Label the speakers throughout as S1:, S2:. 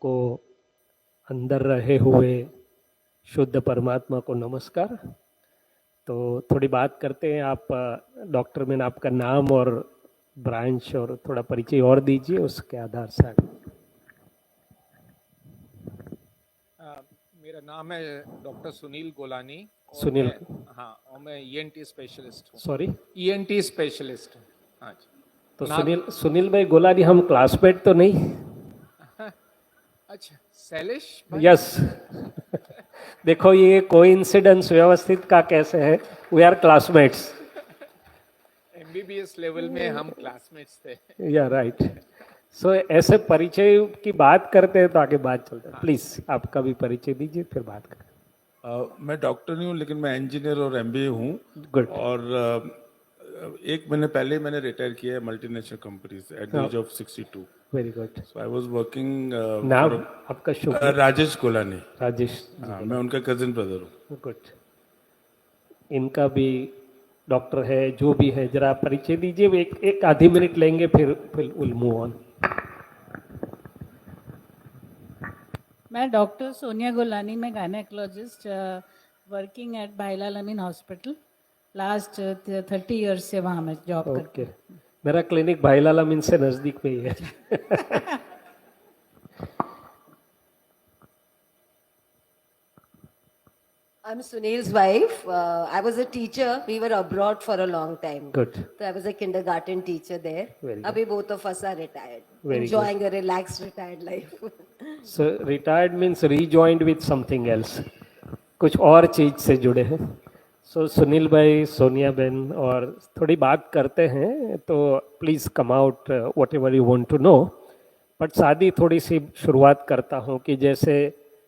S1: को अंदर रहे हुए शुद्ध परमात्मा को नमस्कार। तो थोड़ी बात करते हैं। आप डॉक्टर मैन आपका नाम और ब्रांच और थोड़ा परिचय और दीजिए, उसके आधार से आगे।
S2: मेरा नाम है डॉक्टर सुनील गोलानी।
S1: सुनील,
S2: हाँ, और मैं ईएनटी स्पेशलिस्ट हूँ।
S1: सॉरी,
S2: ईएनटी स्पेशलिस्ट हूँ। हाँ जी।
S1: तो सुनील भाई गोलानी, हम क्लासमेट तो नहीं?
S2: अच्छा, शैलेश भाई?
S1: यस। देखो ये कोइंसिडेंस व्यवस्थित का कैसे है, we are classmates.
S2: MBBS level में हम क्लासमेट्स थे।
S1: या राइट। सो ऐसे परिचय की बात करते हैं तो आगे बात चलता है। प्लीज आपका भी परिचय दीजिए, फिर बात करें।
S3: मैं डॉक्टर नहीं हूँ, लेकिन मैं इंजीनियर और एमबीए हूँ।
S1: गुड।
S3: और एक महीने पहले मैंने रिटायर किया है मल्टीनेशनल कंपनी से at the age of 62।
S1: Very good.
S3: So I was working.
S1: नाम आपका शुभ?
S3: राजेश गोलानी।
S1: राजेश।
S3: हाँ, मैं उनका कजिन ब्रदर हूँ।
S1: गुड। इनका भी डॉक्टर है, जो भी है, जरा परिचय दीजिए। एक आधी मिनट लेंगे, फिर विल मूव ऑन।
S4: मैं डॉक्टर सोनिया गोलानी, मैं gynaecologist working at Bhailal Amin hospital. Last 30 years से वहाँ मैं जॉब करती हूँ।
S1: मेरा क्लिनिक भाईलाल अमीन से नज़दीक में ही है।
S5: I'm Sunil's wife. I was a teacher. We were abroad for a long time.
S1: Good.
S5: So I was a kindergarten teacher there.
S1: Very good.
S5: Abhi both of us are retired.
S1: Very
S5: enjoying a relaxed retired life.
S1: So retired means rejoined with something else. कुछ और चीज से जुड़े हैं। सो सुनील भाई, सोनिया बहन, और थोड़ी बात करते हैं, तो please come out whatever you want to know. But सादी थोड़ी सी शुरुआत करता हूँ कि जैसे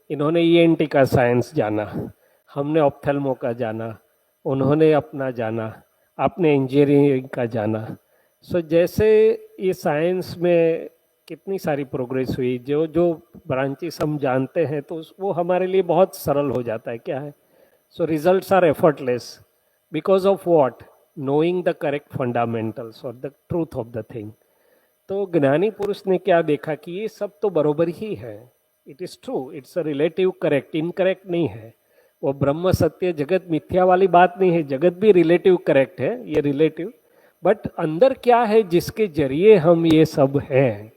S1: इन्होंने ईएनटी का साइंस जाना, हमने ऑप्थेल्मो का जाना, उन्होंने अपना जाना, आपने इंजीनियरिंग का जाना। सो जैसे ये साइंस में कितनी सारी प्रोग्रेस हुई, जो जो ब्रांचेस हम जानते हैं तो वो हमारे लिए बहुत सरल हो जाता है। क्या है? So results are effortless because of what? Knowing the correct fundamentals और the truth of the thing. तो ज्ञानी पुरुष ने क्या देखा कि ये सब तो बरोबर ही है। It is true, it's a relative correct, incorrect नहीं है। वो ब्रह्म सत्य जगत मिथ्या वाली बात नहीं है। जगत भी रिलेटिव करेक्ट है, ये रिलेटिव। बट अंदर क्या है जिसके जरिए हम ये सब हैं?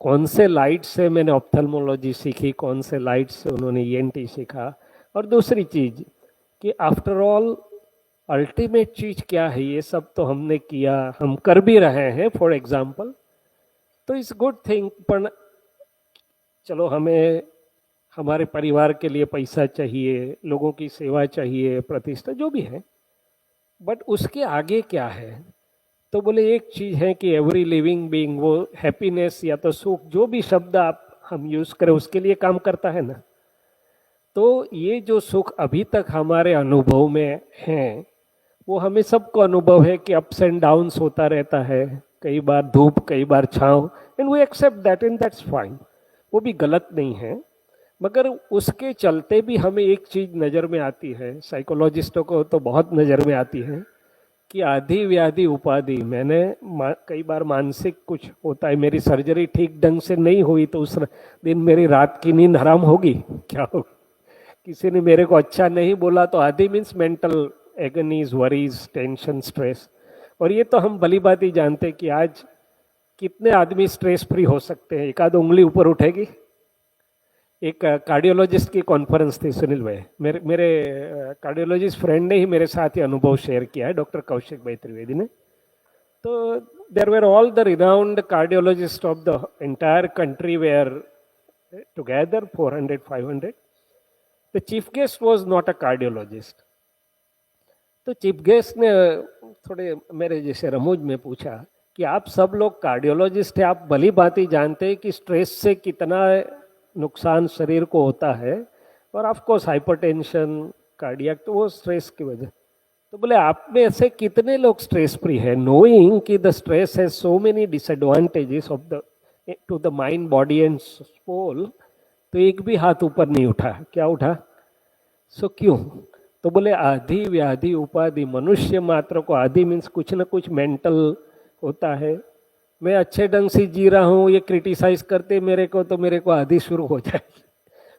S1: कौन से लाइट से मैंने ऑप्थेल्मोलॉजी सीखी, कौन से लाइट से उन्होंने ईएनटी सीखा। और दूसरी चीज कि आफ्टर ऑल अल्टीमेट चीज क्या है? ये सब तो हमने किया, हम कर भी रहे हैं फॉर एग्जाम्पल, तो इट्स गुड थिंग। पर चलो, हमें हमारे परिवार के लिए पैसा चाहिए, लोगों की सेवा चाहिए, प्रतिष्ठा, जो भी है, बट उसके आगे क्या है? तो बोले एक चीज है कि एवरी लिविंग बीइंग, वो हैप्पीनेस या तो सुख, जो भी शब्द आप हम यूज करें, उसके लिए काम करता है ना। तो ये जो सुख अभी तक हमारे अनुभव में है, वो हमें सबको अनुभव है कि अप्स एंड डाउन्स होता रहता है, कई बार धूप, कई बार छांव, and we accept that and that's fine. वो भी गलत नहीं है। मगर उसके चलते भी हमें एक चीज नज़र में आती है, साइकोलॉजिस्टों को तो बहुत नज़र में आती है, कि आधी व्याधि उपाधि। मैंने कई बार मानसिक कुछ होता है, मेरी सर्जरी ठीक ढंग से नहीं हुई तो उस दिन मेरी रात की नींद हराम होगी क्या? होगी? किसी ने मेरे को अच्छा नहीं बोला तो आधी means mental agonies, worries, tension, stress. और ये तो हम भली बात ही जानते हैं कि आज कितने आदमी स्ट्रेस फ्री हो सकते हैं। एक आध उंगली ऊपर उठेगी। एक कार्डियोलॉजिस्ट की कॉन्फ्रेंस थी सुनील भाई, मेरे कार्डियोलॉजिस्ट फ्रेंड ने ही मेरे साथ ही अनुभव शेयर किया है, डॉक्टर कौशिक भाई त्रिवेदी ने। तो there were all the renowned cardiologist of the entire country were together, 400, 500। The chief guest was not a cardiologist. तो चीफ गेस्ट ने थोड़े मेरे जैसे रमूज में पूछा कि आप सब लोग कार्डियोलॉजिस्ट हैं, आप भली बात ही जानते हैं कि स्ट्रेस से कितना नुकसान शरीर को होता है, और ऑफकोर्स हाइपरटेंशन, कार्डियक, तो वो स्ट्रेस की वजह। तो बोले आप में ऐसे कितने लोग स्ट्रेस फ्री है, नोइंग कि the stress has so many disadvantages of the to the mind, body and soul. तो एक भी हाथ ऊपर नहीं उठा। क्या उठा? सो क्यों? तो बोले आधी व्याधि उपाधि। मनुष्य मात्र को आधी मीन्स कुछ न कुछ मेंटल होता है, मैं अच्छे ढंग से जी रहा हूँ, ये क्रिटिसाइज करते मेरे को आदि शुरू हो जाएगी।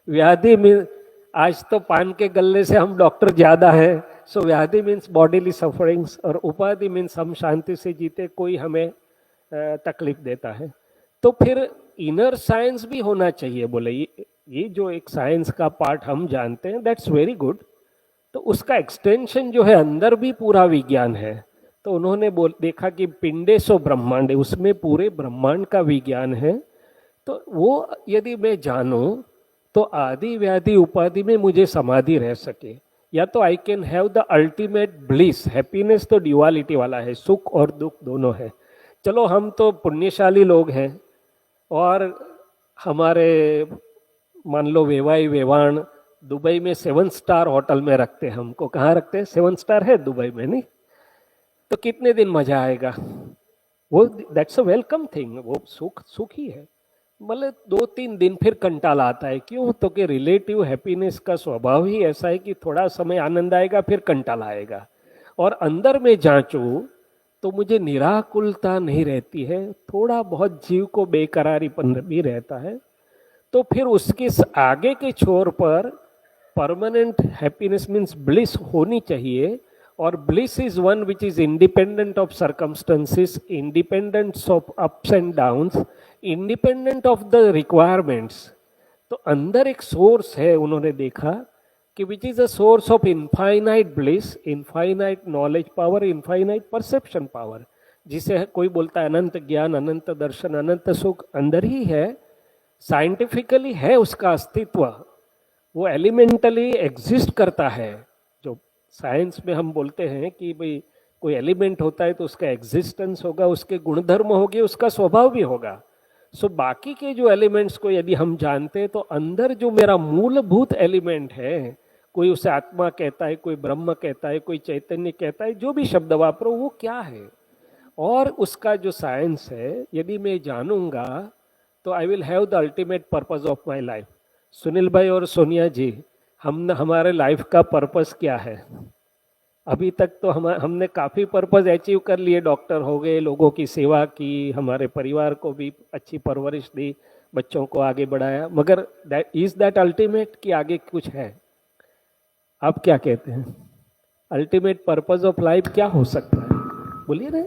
S1: व्याधि मीन, आज तो पान के गल्ले से हम डॉक्टर ज्यादा हैं, सो व्याधि मीन्स बॉडीली सफरिंग्स, और उपाधि मीन्स हम शांति से जीते, कोई हमें तकलीफ देता है। तो फिर इनर साइंस भी होना चाहिए। बोले ये जो एक साइंस का पार्ट हम जानते हैं, दैट्स वेरी गुड, तो उसका एक्सटेंशन जो है अंदर भी पूरा विज्ञान है। तो उन्होंने देखा कि पिंडे सो ब्रह्मांड, उसमें पूरे ब्रह्मांड का विज्ञान है। तो वो यदि मैं जानूं तो आदि व्याधि उपाधि में मुझे समाधि रह सके, या तो I can have the ultimate bliss. Happiness तो ड्युअलिटी वाला है, सुख और दुख दोनों है। चलो हम तो पुण्यशाली लोग हैं, और हमारे मान लो वेवाई वेवाण दुबई में 7 स्टार होटल में रखते हैं हमको। कहाँ रखते हैं? 7 स्टार है दुबई में, नहीं? तो कितने दिन मजा आएगा? वो दैट्स अ वेलकम थिंग, वो सुख ही है। मतलब 2-3 दिन फिर कंटाला आता है। क्यों? तो कि रिलेटिव हैप्पीनेस का स्वभाव ही ऐसा है कि थोड़ा समय आनंद आएगा, फिर कंटाला आएगा। और अंदर में जांचूं तो मुझे निराकुलता नहीं रहती है, थोड़ा बहुत जीव को बेकरारीपन भी रहता है। तो फिर उसके आगे के छोर पर परमानेंट हैप्पीनेस मीन्स ब्लिस होनी चाहिए। और bliss is one which is independent of circumstances, independent of ups and downs, independent of the requirements. तो अंदर एक सोर्स है, उन्होंने देखा कि which is a source of infinite bliss, infinite knowledge power, infinite perception power, जिसे कोई बोलता है अनंत ज्ञान, अनंत दर्शन, अनंत सुख, अंदर ही है। साइंटिफिकली है उसका अस्तित्व, वो एलिमेंटली एग्जिस्ट करता है। जो साइंस में हम बोलते हैं कि भाई कोई एलिमेंट होता है तो उसका एग्जिस्टेंस होगा, उसके गुणधर्म होंगे, उसका स्वभाव भी होगा। सो बाकी के जो एलिमेंट्स को यदि हम जानते हैं तो अंदर जो मेरा मूलभूत एलिमेंट है, कोई उसे आत्मा कहता है, कोई ब्रह्म कहता है, कोई चैतन्य कहता है, जो भी शब्द वापरो, वो क्या है? और उसका जो साइंस है यदि मैं जानूंगा तो I will have the ultimate purpose of my life. Sunil भाई और सोनिया जी, हमारे लाइफ का पर्पस क्या है? अभी तक तो हमने काफ़ी पर्पस अचीव कर लिए, डॉक्टर हो गए, लोगों की सेवा की, हमारे परिवार को भी अच्छी परवरिश दी, बच्चों को आगे बढ़ाया, मगर इज दैट अल्टीमेट कि आगे कुछ है? आप क्या कहते हैं? अल्टीमेट पर्पस ऑफ लाइफ क्या हो सकता है? बोलिए ना।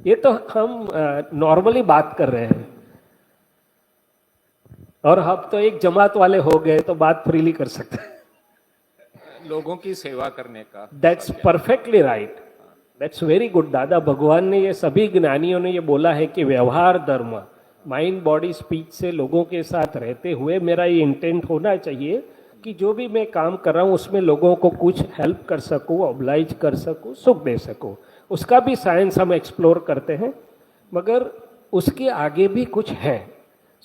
S1: ये तो हम नॉर्मली बात कर रहे हैं, और हम तो एक जमात वाले हो गए तो बात फ्रीली कर सकते हैं।
S2: लोगों की सेवा करने का।
S1: That's perfectly right, that's very good. दादा भगवान ने, ये सभी ज्ञानियों ने ये बोला है कि व्यवहार धर्म, माइंड बॉडी स्पीच से लोगों के साथ रहते हुए मेरा ये इंटेंट होना चाहिए कि जो भी मैं काम कर रहा हूँ उसमें लोगों को कुछ हेल्प कर सकूँ, ऑब्लाइज कर सकूँ, सुख दे सकूँ। उसका भी साइंस हम एक्सप्लोर करते हैं, मगर उसके आगे भी कुछ है।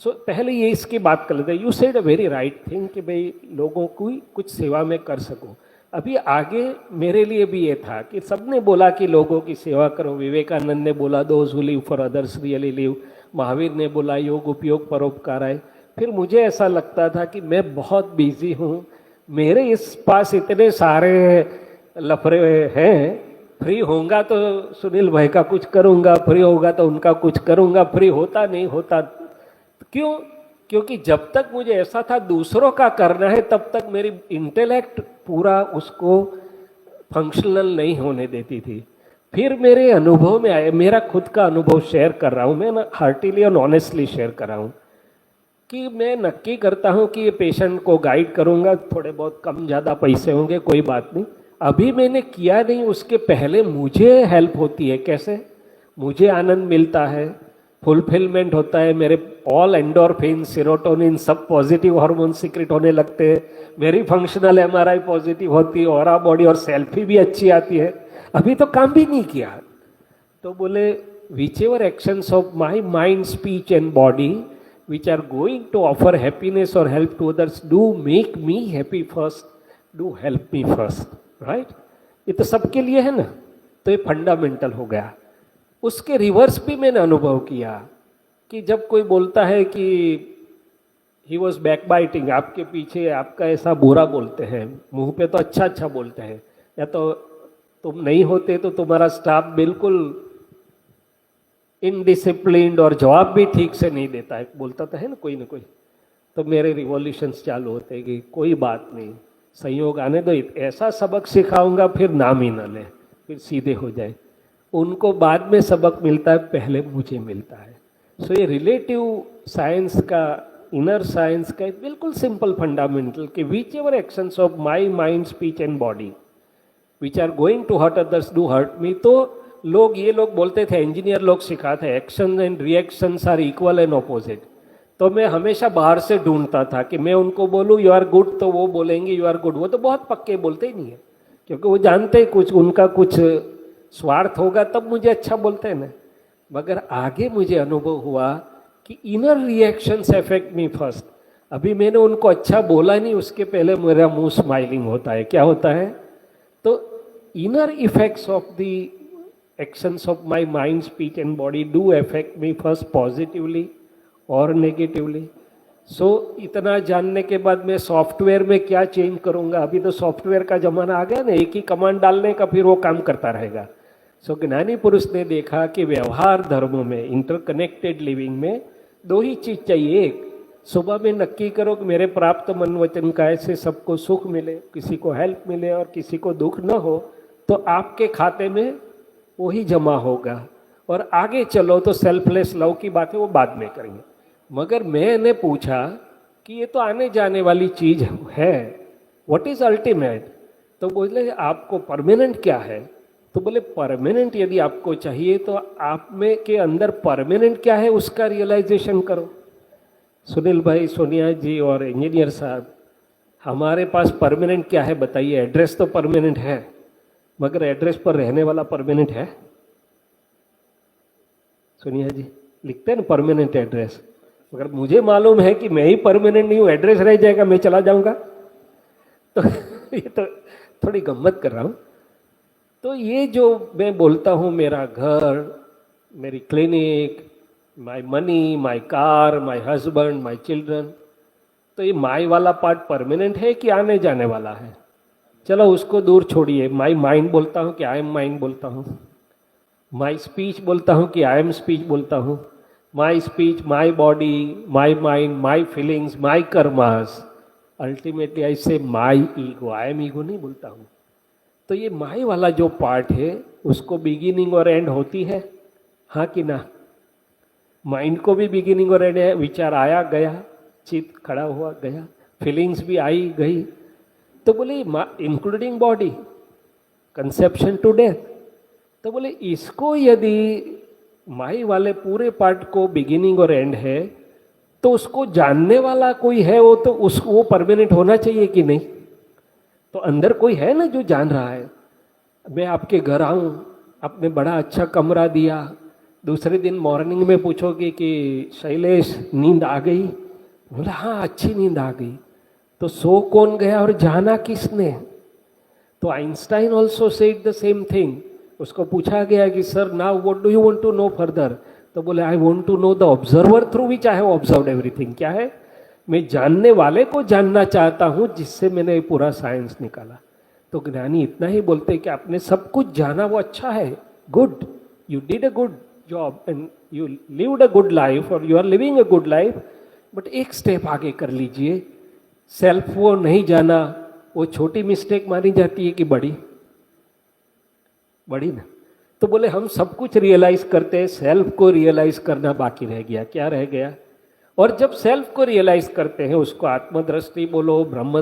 S1: सो पहले ये इसकी बात कर लेते हैं। You said a very right thing कि भाई लोगों को कुछ सेवा में कर सकूं। अभी आगे मेरे लिए भी ये था कि सबने बोला कि लोगों की सेवा करो। विवेकानंद ने बोला those who live for others really live, Mahavir ने बोला योग उपयोग परोपकार है। फिर मुझे ऐसा लगता था कि मैं बहुत बिजी हूँ, मेरे इस पास इतने सारे लफड़े हैं, फ्री होऊंगा तो सुनील भाई का कुछ करूँगा, फ्री होगा तो उनका कुछ करूँगा, फ्री होता नहीं होता। क्यों? क्योंकि जब तक मुझे ऐसा था दूसरों का करना है, तब तक मेरी इंटेलेक्ट पूरा उसको फंक्शनल नहीं होने देती थी। फिर मेरे अनुभव में आए, मेरा खुद का अनुभव शेयर कर रहा हूँ मैं, ना हार्टिली और ऑनेस्टली शेयर कर रहा हूँ कि मैं नक्की करता हूँ कि ये पेशेंट को गाइड करूँगा, थोड़े बहुत कम ज़्यादा पैसे होंगे, कोई बात नहीं। अभी मैंने किया नहीं, उसके पहले मुझे हेल्प होती है। कैसे? मुझे आनंद मिलता है, फुलफिलमेंट होता है, मेरे ऑल एंडोर्फिन, सेरोटोनिन सब पॉजिटिव हार्मोन सीक्रेट होने लगते हैं, मेरी फंक्शनल एमआरआई पॉजिटिव होती है, ऑरा बॉडी और सेल्फी भी अच्छी आती है। अभी तो काम भी नहीं किया। तो बोले whichever actions of my mind, speech and body which are going to offer happiness और help to others do make me happy first, do help me first, right? ये तो सबके लिए है ना। तो ये फंडामेंटल हो गया। उसके रिवर्स भी मैंने अनुभव किया कि जब कोई बोलता है कि ही वॉज बैक बाइटिंग, आपके पीछे आपका ऐसा बुरा बोलते हैं, मुंह पे तो अच्छा अच्छा बोलते हैं, या तो तुम नहीं होते तो तुम्हारा स्टाफ बिल्कुल इनडिसिप्लिन्ड और जवाब भी ठीक से नहीं देता है, बोलता तो है ना कोई, तो मेरे रिवॉल्यूशंस चालू होते कि कोई बात नहीं, संयोग आने दो, ऐसा सबक सिखाऊंगा फिर नाम ही ना ले, फिर सीधे हो जाए। उनको बाद में सबक मिलता है, पहले मुझे मिलता है। सो ये रिलेटिव साइंस का, इनर साइंस का एक बिल्कुल सिंपल फंडामेंटल कि whichever actions of my mind, speech and body which are going to hurt others do hurt me. तो ये लोग बोलते थे, इंजीनियर लोग सिखाते, action and reactions are equal and opposite. तो मैं हमेशा बाहर से ढूंढता था कि मैं उनको बोलूँ यू आर गुड, तो वो बोलेंगे यू आर गुड। वो तो बहुत पक्के बोलते ही नहीं है, क्योंकि वो जानते हैं कुछ उनका कुछ स्वार्थ होगा तब मुझे अच्छा बोलते हैं ना। मगर आगे मुझे अनुभव हुआ कि inner reactions affect me first. अभी मैंने उनको अच्छा बोला नहीं, उसके पहले मेरा मुंह स्माइलिंग होता है। क्या होता है? तो inner effects of the actions of my mind, speech and body do affect me first positively और नेगेटिवली। सो इतना जानने के बाद मैं सॉफ्टवेयर में क्या चेंज करूंगा? अभी तो सॉफ्टवेयर का जमाना आ गया ना, एक ही कमांड डालने का, फिर वो काम करता रहेगा। सो ज्ञानी पुरुष ने देखा कि व्यवहार धर्म में, इंटरकनेक्टेड लिविंग में दो ही चीज चाहिए। एक, सुबह में नक्की करो कि मेरे प्राप्त मन वचन काय से सबको सुख मिले, किसी को हेल्प मिले और किसी को दुख न हो, तो आपके खाते में वही जमा होगा। और आगे चलो तो सेल्फलेस लव की बातें वो बाद में करेंगे। मगर मैंने पूछा कि ये तो आने जाने वाली चीज है, व्हाट इज अल्टीमेट? तो बोले आपको परमानेंट क्या है? तो बोले परमानेंट यदि आपको चाहिए तो आप में के अंदर परमानेंट क्या है उसका रियलाइजेशन करो। सुनील भाई, सोनिया जी और इंजीनियर साहब, हमारे पास परमानेंट क्या है बताइए? एड्रेस तो परमानेंट है, मगर एड्रेस पर रहने वाला परमानेंट है? सोनिया जी लिखते हैं ना परमानेंट एड्रेस, मगर मुझे मालूम है कि मैं ही परमानेंट नहीं हूँ, एड्रेस रह जाएगा, मैं चला जाऊंगा। तो ये तो थोड़ी गम्मत कर रहा हूँ। तो ये जो मैं बोलता हूँ, मेरा घर, मेरी clinic, my money, my car, my husband, my children, तो ये माय वाला पार्ट परमानेंट है कि आने जाने वाला है? चलो उसको दूर छोड़िए। माय माइंड बोलता हूँ कि आई एम माइंड बोलता हूँ, माय स्पीच बोलता हूँ कि आई एम स्पीच बोलता हूँ, my speech, my body, my mind, my feelings, my karmas, ultimately I say my ego, I am ego नहीं बोलता हूँ। तो ये माय वाला जो पार्ट है उसको बिगिनिंग और एंड होती है, हाँ कि ना? माइंड को भी बिगिनिंग और एंड है। विचार आया गया, चित्त खड़ा हुआ गया, फीलिंग्स भी आई गई। तो बोले including body, conception to death. तो बोले इसको यदि माई वाले पूरे पार्ट को बिगिनिंग और एंड है तो उसको जानने वाला कोई है, वो तो उसको वो परमानेंट होना चाहिए कि नहीं? तो अंदर कोई है ना जो जान रहा है। मैं आपके घर आऊं, आपने बड़ा अच्छा कमरा दिया, दूसरे दिन मॉर्निंग में पूछोगे कि शैलेश नींद आ गई? बोला हाँ अच्छी नींद आ गई। तो सो कौन गया और जाना किसने? तो Einstein also said the same thing. उसको पूछा गया कि sir now what do you want to know further? तो बोले I want to know the observer through which I have observed everything. क्या है? मैं जानने वाले को जानना चाहता हूं जिससे मैंने ये पूरा साइंस निकाला। तो ज्ञानी इतना ही बोलते हैं कि आपने सब कुछ जाना, वो अच्छा है, good, you did a good job and you lived a good life और you are living a good life, but एक स्टेप आगे कर लीजिए। सेल्फ वो नहीं जाना, वो छोटी मिस्टेक मानी जाती है कि बड़ी? बड़ी ना। तो बोले हम सब कुछ रियलाइज करते हैं, सेल्फ को रियलाइज करना बाकी रह गया। क्या रह गया? और जब सेल्फ को रियलाइज करते हैं, उसको आत्मदृष्टि बोलो, ब्रह्म,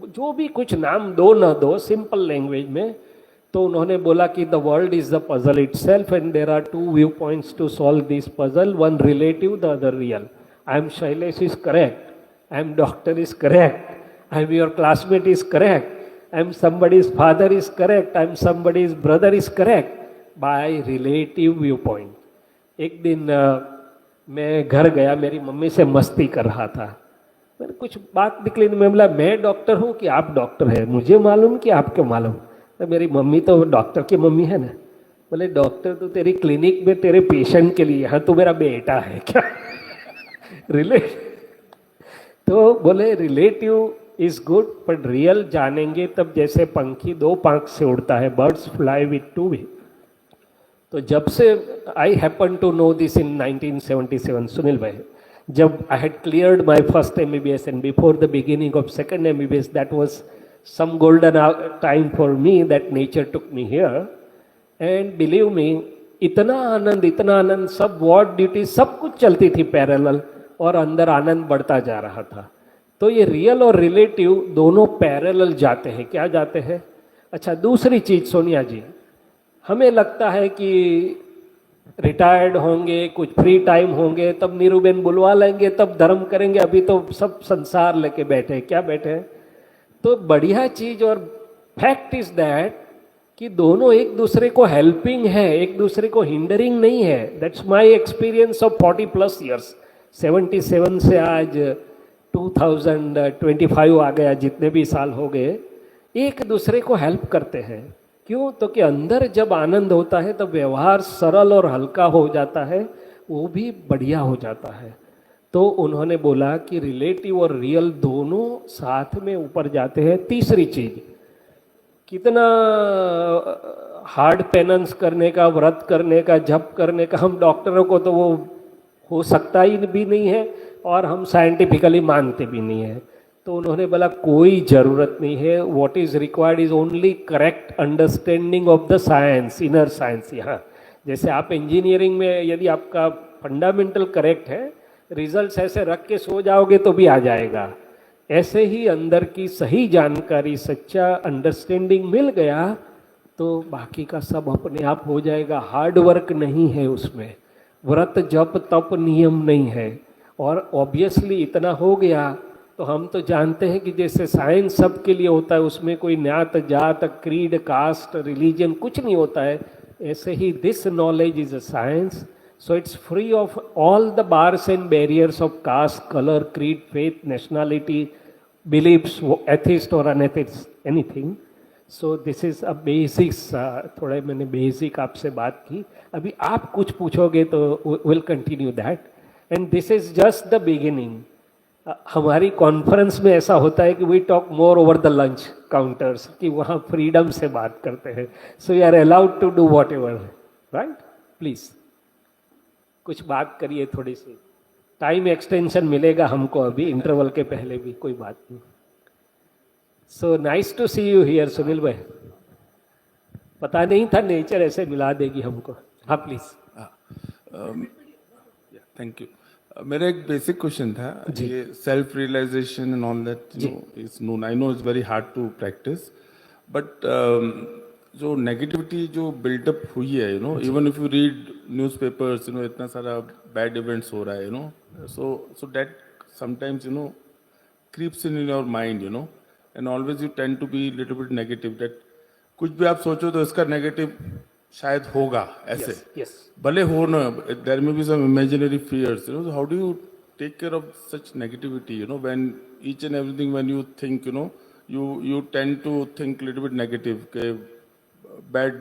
S1: जो भी कुछ नाम दो ना दो, सिंपल लैंग्वेज में, तो उन्होंने बोला कि the world is the puzzle itself and there are two view points to solve this puzzle, one relative, the other real. I am Shailesh is correct, I am doctor is correct, I am your classmate is correct, I am somebody's father is correct, I am somebody's brother is correct by relative viewpoint. एक दिन मैं घर गया, मेरी mummy से मस्ती कर रहा था, मैंने कुछ बात निकली, मैं बोला मैं डॉक्टर हूँ कि आप डॉक्टर हैं? मुझे मालूम कि आपको मालूम। तो मेरी मम्मी तो डॉक्टर की मम्मी है ना। बोले डॉक्टर तो तेरी क्लिनिक में तेरे पेशेंट के लिए, हाँ तो मेरा बेटा है क्या? तो बोले relative is good, but real जानेंगे तब जैसे पंखी दो पंख से उड़ता है, बर्ड्स फ्लाई विथ टू तो जब से I happen to know this in 1977, Sunil भाई, जब I had cleared my first MBBS and before the beginning of second MBBS, that was some golden time for me that nature took me here. And believe me, इतना आनंद, सब ward duty सब कुछ चलती थी parallel, और अंदर आनंद बढ़ता जा रहा था. तो ये रियल और रिलेटिव दोनों पैरेलल जाते हैं. क्या जाते हैं? अच्छा, दूसरी चीज सोनिया जी, हमें लगता है कि रिटायर्ड होंगे, कुछ फ्री टाइम होंगे, तब नीरूबेन बुलवा लेंगे, तब धर्म करेंगे. अभी तो सब संसार लेके बैठे हैं. क्या बैठे हैं? तो बढ़िया चीज और फैक्ट इज दैट कि दोनों एक दूसरे को हेल्पिंग है, एक दूसरे को हिंडरिंग नहीं है. That's my experience of 40+ years. 77 से आज 2025 आ गया, जितने भी साल हो गए, एक दूसरे को हेल्प करते हैं. क्यों? तो कि अंदर जब आनंद होता है तब व्यवहार सरल और हल्का हो जाता है, वो भी बढ़िया हो जाता है. तो उन्होंने बोला कि रिलेटिव और रियल दोनों साथ में ऊपर जाते हैं. तीसरी चीज, कितना हार्ड पेनेंस करने का, व्रत करने का, जप करने का, हम डॉक्टरों को तो वो हो सकता ही भी नहीं है और हम साइंटिफिकली मानते भी नहीं है. तो उन्होंने बोला कोई ज़रूरत नहीं है. What is required is only correct understanding of the science, inner science. यहाँ जैसे आप इंजीनियरिंग में यदि आपका फंडामेंटल करेक्ट है, रिजल्ट्स ऐसे रख के सो जाओगे तो भी आ जाएगा. ऐसे ही अंदर की सही जानकारी, सच्चा अंडरस्टैंडिंग मिल गया तो बाकी का सब अपने आप हो जाएगा. हार्ड वर्क नहीं है उसमें, व्रत जप तप नियम नहीं है. और ऑब्वियसली इतना हो गया तो हम तो जानते हैं कि जैसे साइंस सबके लिए होता है, उसमें कोई न्यात जात क्रीड कास्ट रिलीजन कुछ नहीं होता है, ऐसे ही this knowledge is a science. So it's free of all the bars and barriers of caste, color, creed, faith, nationality, beliefs, atheist or unatheist, anything. So this is a basics. थोड़ा मैंने basic आपसे बात की. अभी आप कुछ पूछोगे तो we'll continue that. And this is just the beginning. हमारी कॉन्फ्रेंस में ऐसा होता है कि we talk more over the lunch counters, कि वहाँ फ्रीडम से बात करते हैं. So you are allowed to do whatever, right? Please कुछ बात करिए थोड़ी सी. टाइम एक्सटेंशन मिलेगा हमको अभी इंटरवल के पहले भी, कोई बात नहीं. So nice to see you here Sunil भाई. पता नहीं था नेचर ऐसे मिला देगी हमको. हाँ प्लीज.
S3: Thank you. मेरा एक बेसिक क्वेश्चन था. ये self realisation and all that is known. I know it's very hard to practise, but जो नेगेटिविटी जो बिल्डअप हुई है, you know, even if you read newspapers, you know, इतना सारा बैड इवेंट्स हो रहा है, you know, so that sometimes, you know, creeps in your mind, you know, and always you tend to be little bit negative, that कुछ भी आप सोचो तो इसका नेगेटिव शायद होगा ऐसे.
S1: yes.
S3: भले हो ना, there may be some imaginary fears, you know. So how do you take care of such negativity, you know, when each and everything, when you think, you know, you tend to think little bit negative के bad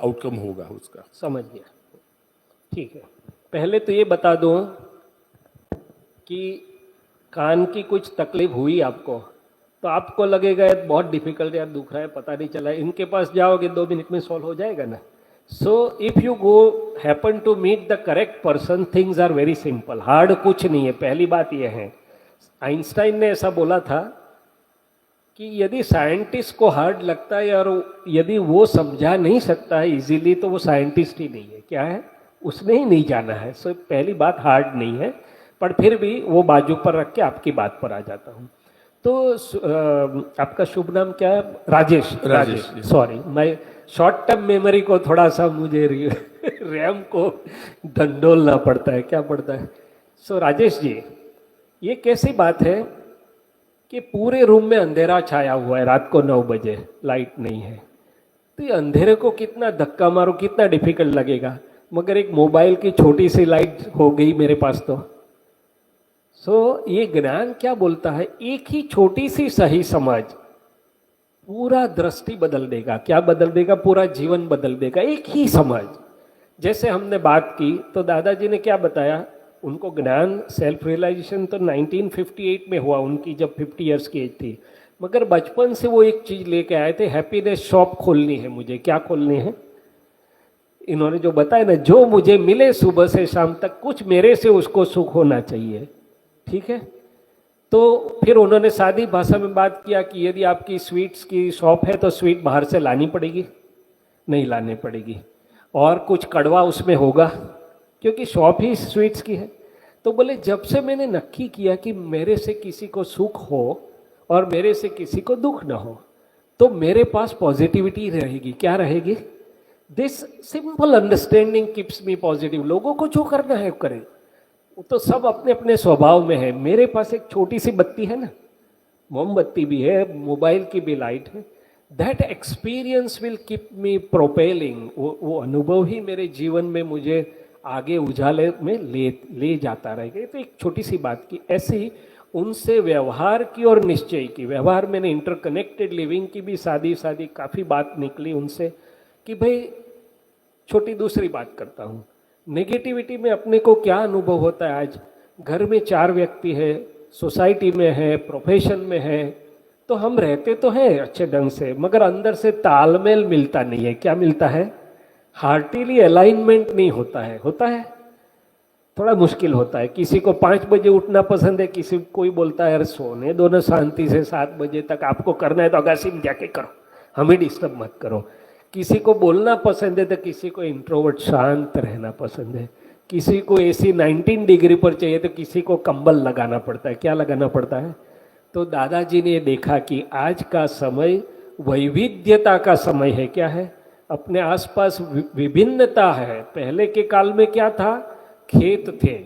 S3: outcome होगा उसका.
S1: समझ गया. ठीक है, पहले तो ये बता दूं कि कान की कुछ तकलीफ हुई आपको तो आपको लगेगा यार बहुत डिफिकल्ट, यार दुख रहा है, पता नहीं चला. इनके पास जाओगे 2 मिनट में सॉल्व हो जाएगा ना. So if you go happen to meet the correct person, things are very simple. Hard कुछ नहीं है. पहली बात यह है, आइंस्टाइन ने ऐसा बोला था कि यदि साइंटिस्ट को हार्ड लगता है और यदि वो समझा नहीं सकता है इजीली तो वो साइंटिस्ट ही नहीं है. क्या है? उसने ही नहीं जाना है. सो पहली बात हार्ड नहीं है, पर फिर भी वो बाजू पर रख के आपकी बात पर आ जाता हूँ. तो आपका शुभ नाम क्या है? राजेश. राजेश, सॉरी, मैं शॉर्ट टर्म मेमोरी को थोड़ा सा मुझे रैम को डंडोलना पड़ता है. क्या पड़ता है? सो राजेश जी, ये कैसी बात है कि पूरे रूम में अंधेरा छाया हुआ है, रात को 9 बजे लाइट नहीं है, तो ये अंधेरे को कितना धक्का मारो, कितना डिफिकल्ट लगेगा. मगर एक मोबाइल की छोटी सी लाइट हो गई मेरे पास तो. सो ये ज्ञान क्या बोलता है? एक ही छोटी सी सही समझ पूरा दृष्टि बदल देगा. क्या बदल देगा? पूरा जीवन बदल देगा. एक ही समझ. जैसे हमने बात की तो दादाजी ने क्या बताया, उनको ज्ञान सेल्फ रियलाइजेशन तो 1958 में हुआ, उनकी जब 50 इयर्स की एज थी. मगर बचपन से वो एक चीज लेके आए थे, हैप्पीनेस शॉप खोलनी है मुझे. क्या खोलनी है? इन्होंने जो बताया ना, जो मुझे मिले सुबह से शाम तक कुछ मेरे से उसको सुख होना चाहिए, ठीक है। तो फिर उन्होंने सादी भाषा में बात किया कि यदि आपकी स्वीट्स की शॉप है तो स्वीट बाहर से लानी पड़ेगी, नहीं लानी पड़ेगी, और कुछ कड़वा उसमें होगा क्योंकि शॉप ही स्वीट्स की है। तो बोले जब से मैंने नक्की किया कि मेरे से किसी को सुख हो और मेरे से किसी को दुख ना हो, तो मेरे पास पॉजिटिविटी रहेगी। क्या रहेगी? This simple understanding keeps me positive. लोगों को जो करना है करें, वो तो सब अपने अपने स्वभाव में है। मेरे पास एक छोटी सी बत्ती है ना, मोमबत्ती भी है, मोबाइल की भी लाइट है, that experience will keep me propelling. वो अनुभव ही मेरे जीवन में मुझे आगे उजाले में ले जाता रहेगा। तो एक छोटी सी बात की, ऐसी उनसे व्यवहार की और निश्चय की। व्यवहार मैंने इंटरकनेक्टेड लिविंग की भी सादी काफ़ी बात निकली उनसे कि भाई छोटी दूसरी बात करता हूँ, नेगेटिविटी में अपने को क्या अनुभव होता है। आज घर में 4 व्यक्ति है, सोसाइटी में है, प्रोफेशन में है, तो हम रहते तो हैं अच्छे ढंग से, मगर अंदर से तालमेल मिलता नहीं है। क्या मिलता है? हार्टीली अलाइनमेंट नहीं होता है। होता है थोड़ा मुश्किल होता है। किसी को 5 बजे उठना पसंद है, किसी कोई बोलता है यार सोने दो ना शांति से, 7 बजे तक आपको करना है तो अगासी में जाके करो, हमें डिस्टर्ब मत करो। किसी को बोलना पसंद है तो किसी को इंट्रोवर्ट शांत रहना पसंद है। किसी को एसी 19 डिग्री पर चाहिए तो किसी को कंबल लगाना पड़ता है। क्या लगाना पड़ता है? तो दादाजी ने देखा कि आज का समय वैविध्यता का समय है। क्या है? अपने आसपास विभिन्नता है। पहले के काल में क्या था? खेत थे,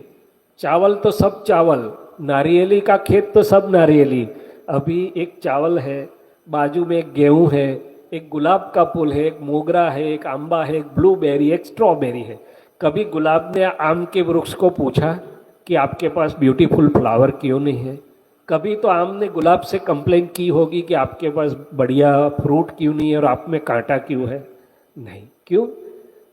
S1: चावल तो सब चावल, नारियली का खेत तो सब नारियली। अभी एक चावल है, बाजू में एक गेहूं है, एक गुलाब का फूल है, एक मोगरा है, एक आंबा है, एक ब्लूबेरी, एक स्ट्रॉबेरी है। कभी गुलाब ने आम के वृक्ष को पूछा कि आपके पास ब्यूटीफुल फ्लावर क्यों नहीं है? कभी तो आम ने गुलाब से कंप्लेंट की होगी कि आपके पास बढ़िया फ्रूट क्यों नहीं है और आप में कांटा क्यों है? नहीं। क्यों?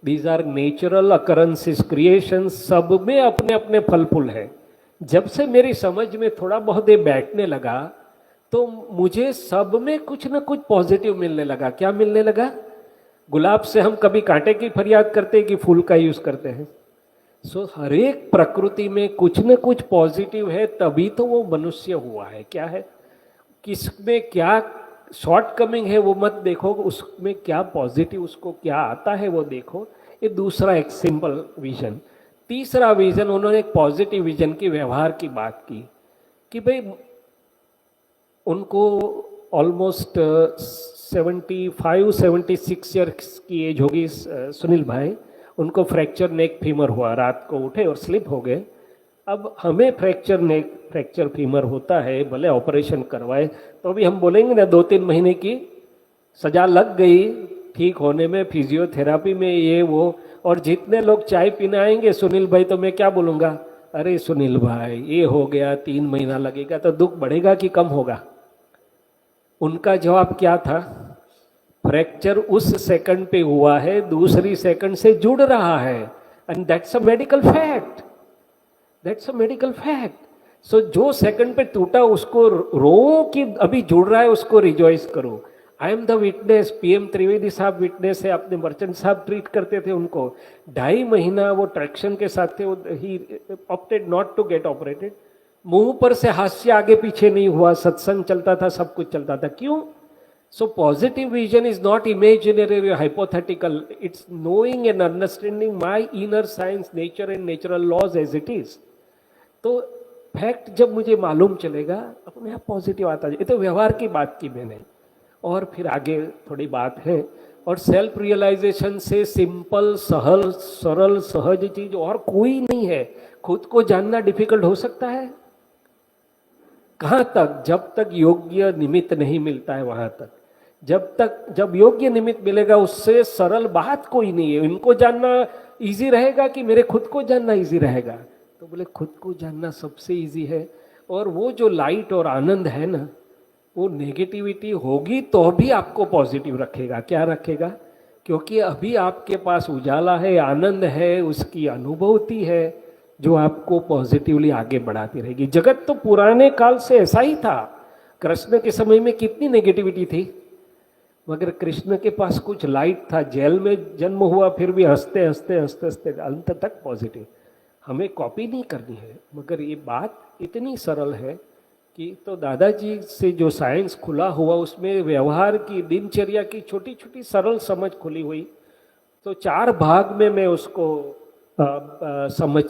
S1: These are natural occurrences, creation, सब में अपने अपने फल फूल है। जब से मेरी समझ में थोड़ा बहुत ये बैठने लगा तो मुझे सब में कुछ ना कुछ पॉजिटिव मिलने लगा। क्या मिलने लगा? गुलाब से हम कभी कांटे की फरियाद करते हैं कि फूल का यूज करते हैं? सो हर एक प्रकृति में कुछ न कुछ पॉजिटिव है, तभी तो वो मनुष्य हुआ है। क्या है? किसमें क्या शॉर्टकमिंग है वो मत देखो, उसमें क्या पॉजिटिव, उसको क्या आता है वो देखो। ये दूसरा एक सिंपल विजन। तीसरा विजन, उन्होंने एक पॉजिटिव विजन की व्यवहार की बात की कि भाई उनको ऑलमोस्ट 75-76 ईयर्स की एज होगी सुनील भाई। उनको फ्रैक्चर नेक फीमर हुआ, रात को उठे और स्लिप हो गए। अब हमें फ्रैक्चर फीमर होता है, भले ऑपरेशन करवाए तो भी हम बोलेंगे ना 2-3 महीने की सजा लग गई ठीक होने में, फिजियोथेरापी में, ये वो। और जितने लोग चाय पीने आएंगे सुनील भाई, तो मैं क्या बोलूँगा? अरे सुनील भाई ये हो गया, 3 महीना लगेगा, तो दुख बढ़ेगा कि कम होगा? उनका जवाब क्या था? फ्रैक्चर उस सेकंड पे हुआ है, दूसरी सेकंड से जुड़ रहा है, and that's a medical fact. That's a medical fact. So जो सेकंड पे टूटा उसको रो कि अभी जुड़ रहा है, उसको रिजॉइस करो। I am the witness. PM Trivedi साहब विटनेस है। अपने मर्चेंट साहब ट्रीट करते थे उनको, 2.5 महीना वो ट्रैक्शन के साथ थे। He opted not to get operated. मुंह पर से हास्य आगे पीछे नहीं हुआ, सत्संग चलता था, सब कुछ चलता था। क्यों? So positive vision is not imaginary or hypothetical. It's knowing and understanding my inner science, nature and natural laws as it is. तो फैक्ट जब मुझे मालूम चलेगा अपने आप पॉजिटिव आता है। ये तो व्यवहार की बात की मैंने, और फिर आगे थोड़ी बात है। और सेल्फ रियलाइजेशन से सिंपल, सरल सहज चीज और कोई नहीं है। खुद को जानना डिफिकल्ट हो सकता है? कहाँ तक? जब तक योग्य निमित्त नहीं मिलता है वहां तक। जब योग्य निमित्त मिलेगा, उससे सरल बात कोई नहीं है। इनको जानना इजी रहेगा कि मेरे खुद को जानना इजी रहेगा? तो बोले खुद को जानना सबसे इजी है। और वो जो लाइट और आनंद है ना, वो नेगेटिविटी होगी तो भी आपको पॉजिटिव रखेगा। क्या रखेगा? क्योंकि अभी आपके पास उजाला है, आनंद है, उसकी अनुभूति है जो आपको पॉजिटिवली आगे बढ़ाती रहेगी। जगत तो पुराने काल से ऐसा ही था। कृष्ण के समय में कितनी नेगेटिविटी थी, मगर कृष्ण के पास कुछ लाइट था, जेल में जन्म हुआ फिर भी हंसते हंसते हंसते हंसते अंत तक पॉजिटिव। हमें कॉपी नहीं करनी है, मगर ये बात इतनी सरल है कि तो दादाजी से जो साइंस खुला हुआ उसमें व्यवहार की, दिनचर्या की छोटी छोटी सरल समझ खुली हुई। तो 4 भाग में मैं उसको समझ,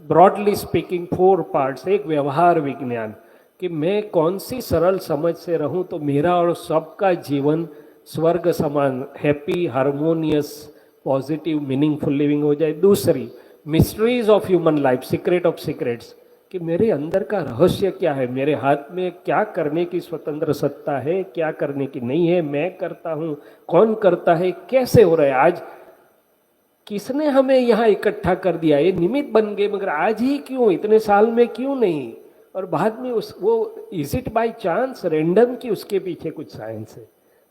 S1: ब्रॉडली स्पीकिंग 4 पार्ट्स। एक व्यवहार विज्ञान कि मैं कौन सी सरल समझ से रहूं तो मेरा और सबका जीवन स्वर्ग समान, happy, harmonious, positive, meaningful living हो जाए। दूसरी, mysteries of human life, secret of secrets, कि मेरे अंदर का रहस्य क्या है, मेरे हाथ में क्या करने की स्वतंत्र सत्ता है, क्या करने की नहीं है, मैं करता हूँ, कौन करता है, कैसे हो रहा है, आज किसने हमें यहाँ इकट्ठा कर दिया, ये निमित्त बन गए, मगर आज ही क्यों, इतने साल में क्यों नहीं। और बाद में उस वो is it by chance, random, की उसके पीछे कुछ साइंस है।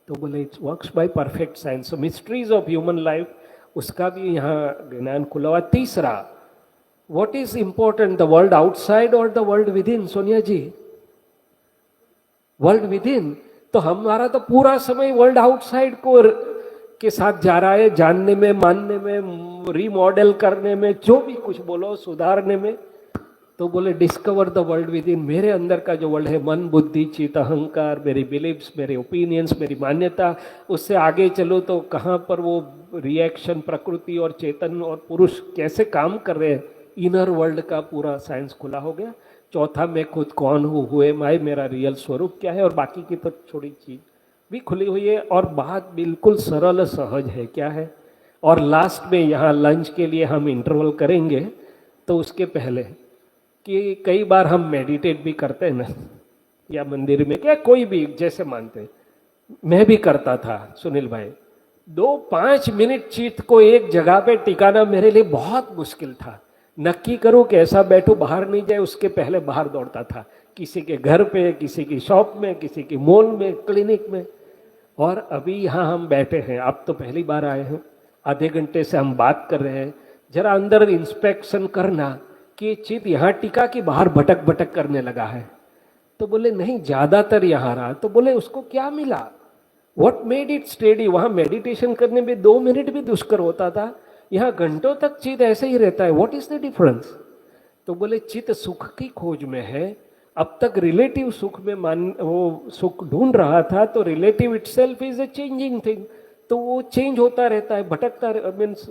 S1: तो बोले it's works by perfect science. So mysteries of human life, उसका भी यहाँ ज्ञान खुला हुआ। तीसरा, what is important, the world outside और the world within. Sonia ji, world within, तो हमारा तो पूरा समय वर्ल्ड आउटसाइड को के साथ जा रहा है, जानने में, मानने में, रीमॉडल करने में, जो भी कुछ बोलो, सुधारने में। तो बोले discover the world with in, मेरे अंदर का जो वर्ल्ड है, मन, बुद्धि, चित्त, अहंकार, मेरी बिलीव्स, मेरे ओपिनियंस, मेरी मान्यता, उससे आगे चलो तो कहाँ पर वो रिएक्शन, प्रकृति और चेतन और पुरुष कैसे काम कर रहे हैं, इनर वर्ल्ड का पूरा साइंस खुला हो गया। चौथा, मैं खुद कौन हूँ, हुए माय, मेरा रियल स्वरूप क्या है, और बाकी की तो छोटी चीज भी खुली हुई है। और बात बिल्कुल सरल सहज है, क्या है। और लास्ट में यहाँ लंच के लिए हम इंटरवल करेंगे, तो उसके पहले कि कई बार हम मेडिटेट भी करते हैं ना, या मंदिर में, क्या कोई भी जैसे मानते हैं, मैं भी करता था सुनील भाई। 2-5 मिनट चित्त को एक जगह पे टिकाना मेरे लिए बहुत मुश्किल था। नक्की करूं कि ऐसा बैठूं बाहर नहीं जाए, उसके पहले बाहर दौड़ता था, किसी के घर पे, किसी की शॉप में, किसी की मॉल में, क्लिनिक में। और अभी यहाँ हम बैठे हैं, आप तो पहली बार आए हैं, आधे घंटे से हम बात कर रहे हैं। जरा अंदर इंस्पेक्शन करना कि चित्त यहाँ टिका कि बाहर भटक भटक करने लगा है। तो बोले नहीं, ज्यादातर यहाँ रहा। तो बोले उसको क्या मिला, व्हाट मेड इट स्टेडी। वहां मेडिटेशन करने में 2 मिनट भी दुष्कर होता था, यहाँ घंटों तक चित्त ऐसे ही रहता है, व्हाट इज द डिफरेंस। तो बोले चित्त सुख की खोज में है, अब तक रिलेटिव सुख में वो सुख ढूंढ रहा था, तो relative itself is a changing thing, तो वो चेंज होता रहता है, भटकता, मीन्स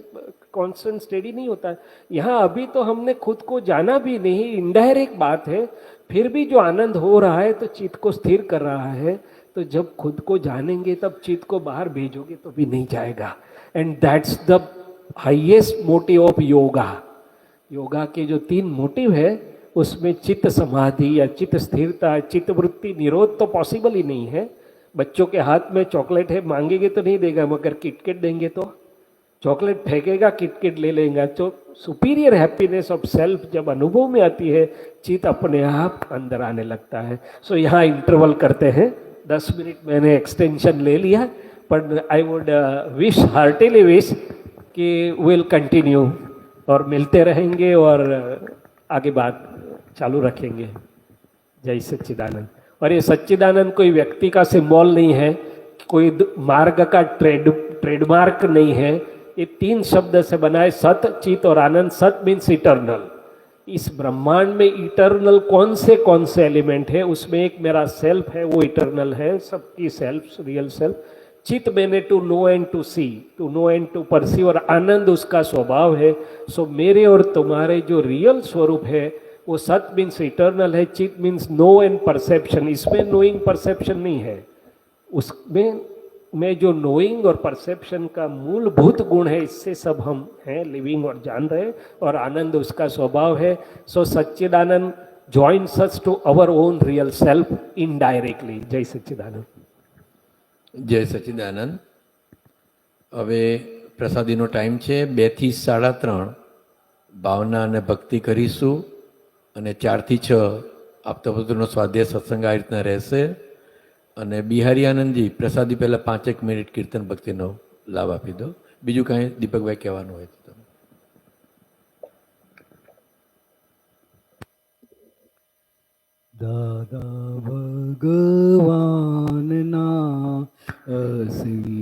S1: कांस्टेंट स्टेडी नहीं होता है। यहाँ अभी तो हमने खुद को जाना भी नहीं, इनडायरेक्ट बात है, फिर भी जो आनंद हो रहा है तो चित्त को स्थिर कर रहा है। तो जब खुद को जानेंगे तब चित्त को बाहर भेजोगे तो भी नहीं जाएगा। And that's the highest motive of yoga. Yoga के जो 3 मोटिव है, उसमें चित्त समाधि या चित्त स्थिरता, चित्त वृत्ति निरोध तो पॉसिबल ही नहीं है। बच्चों के हाथ में चॉकलेट है, मांगेंगे तो नहीं देगा, मगर किटकिट देंगे तो चॉकलेट फेंकेगा, किटकिट ले लेगा। तो सुपीरियर हैप्पीनेस ऑफ सेल्फ जब अनुभव में आती है, चित्त अपने आप अंदर आने लगता है। सो यहाँ इंटरवल करते हैं, 10 मिनट मैंने एक्सटेंशन ले लिया, पर I would wish, heartily wish कि विल कंटिन्यू, और मिलते रहेंगे और आगे बात चालू रखेंगे। जय सच्चिदानंद। और ये सच्चिदानंद कोई व्यक्ति का सिंबल नहीं है, कोई मार्ग का ट्रेडमार्क नहीं है, ये 3 शब्द से बना है, सत, चित और आनंद। सत मीन्स इटर्नल। इस ब्रह्मांड में इटर्नल कौन से एलिमेंट है, उसमें एक मेरा सेल्फ है, वो इटर्नल है, सबकी सेल्फ, रियल सेल्फ। चित मैंने to know and to see, to know and to perceive, और आनंद उसका स्वभाव है। सो मेरे और तुम्हारे जो रियल स्वरूप है वो सत मीन्स इटर्नल है, चित मीन्स नो एंड परसेप्शन। इसमें नोइंग परसेप्शन नहीं है, उसमें में जो नोइंग और परसेप्शन का मूलभूत गुण है, इससे सब हम हैं लिविंग और जान रहे, और आनंद उसका स्वभाव है। सो सच्चिदानंद joins us to our own real self indirectly. જય સચ્ચિદાનંદ.
S6: જય સચ્ચિદાનંદ. હવે પ્રસાદીનો ટાઈમ છે 2 થી 3:30. ભાવના અને ભક્તિ કરીશું, અને 4 થી 6 આપતાપત્રનો સ્વાધ્યાય સત્સંગ આ રીતના રહેશે. અને બિહારી આનંદજી, પ્રસાદી પહેલાં 5 મિનિટ કીર્તન ભક્તિનો લાભ આપી દો. બીજું કાંઈ દીપકભાઈ કહેવાનું હોય તો તમે.
S7: દાદા ભગવાનના અસી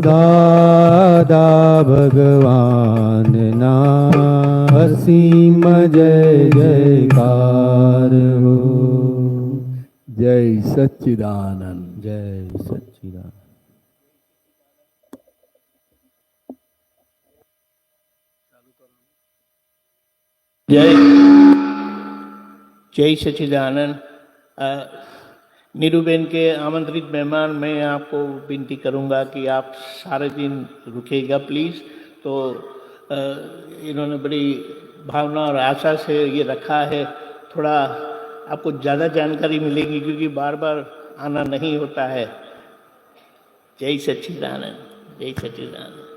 S7: દાદા ભગવાનના અસીમ જય જયકાર હો. જય સચ્ચિદાનંદ. જય સચ્ચિદાનંદ.
S8: जय सच्चिदानंद. नीरूबेन के आमंत्रित मेहमान, मैं आपको विनती करूंगा कि आप सारे दिन रुकेगा प्लीज़. तो इन्होंने बड़ी भावना और आशा से ये रखा है. थोड़ा आपको ज़्यादा जानकारी मिलेगी क्योंकि बार बार आना नहीं होता है. जय सच्चिदानंद. जय सच्चिदानंद.